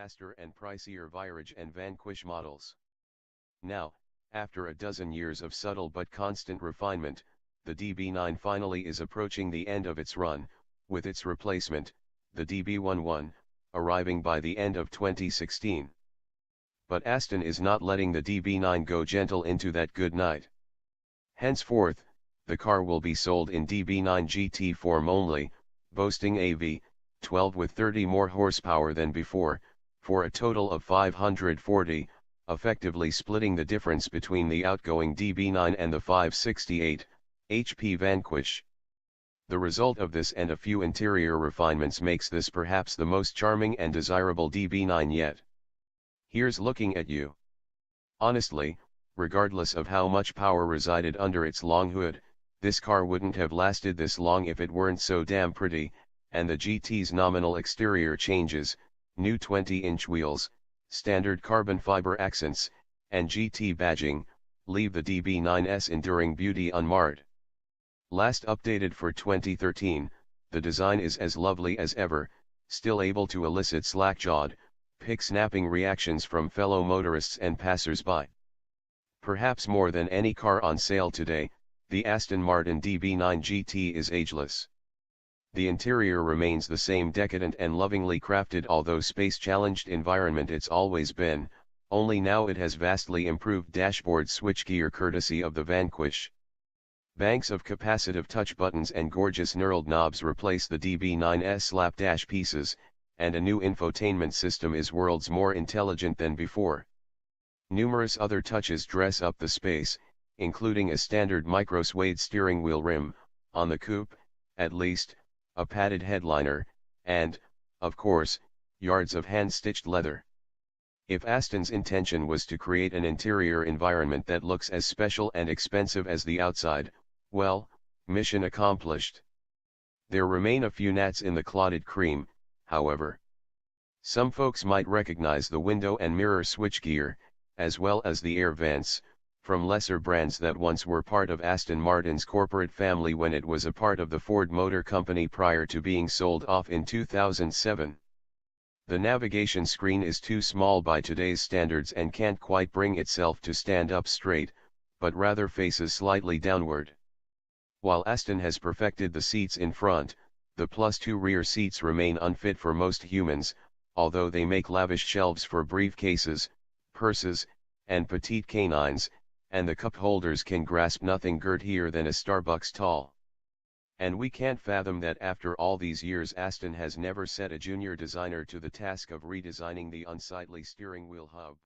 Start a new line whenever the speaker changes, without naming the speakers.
faster and pricier Virage and Vanquish models. Now, after a dozen years of subtle but constant refinement, the DB9 finally is approaching the end of its run, with its replacement, the DB11, arriving by the end of 2016. But Aston is not letting the DB9 go gentle into that good night. Henceforth, the car will be sold in DB9 GT form only, boasting a V12 with 30 more horsepower than before, for a total of 540, effectively splitting the difference between the outgoing DB9 and the 568 HP Vanquish. The result of this and a few interior refinements makes this perhaps the most charming and desirable DB9 yet. Here's looking at you. Honestly, regardless of how much power resided under its long hood, this car wouldn't have lasted this long if it weren't so damn pretty, and the GT's nominal exterior changes, new 20-inch wheels, standard carbon fiber accents, and GT badging, leave the DB9's enduring beauty unmarred. Last updated for 2013, the design is as lovely as ever, still able to elicit slack-jawed, pick-snapping reactions from fellow motorists and passers-by. Perhaps more than any car on sale today, the Aston Martin DB9 GT is ageless. The interior remains the same decadent and lovingly crafted although space-challenged environment it's always been, only now it has vastly improved dashboard switchgear courtesy of the Vanquish. Banks of capacitive touch buttons and gorgeous knurled knobs replace the DB9's slapdash pieces, and a new infotainment system is worlds more intelligent than before. Numerous other touches dress up the space, including a standard micro-suede steering wheel rim, on the coupe, at least, a padded headliner, and, of course, yards of hand-stitched leather. If Aston's intention was to create an interior environment that looks as special and expensive as the outside, well, mission accomplished. There remain a few gnats in the clotted cream, however. Some folks might recognize the window and mirror switchgear, as well as the air vents, from lesser brands that once were part of Aston Martin's corporate family when it was a part of the Ford Motor Company prior to being sold off in 2007. The navigation screen is too small by today's standards and can't quite bring itself to stand up straight, but rather faces slightly downward. While Aston has perfected the seats in front, the +2 rear seats remain unfit for most humans, although they make lavish shelves for briefcases, purses, and petite canines, and the cup holders can grasp nothing girthier than a Starbucks tall. And we can't fathom that after all these years Aston has never set a junior designer to the task of redesigning the unsightly steering wheel hub.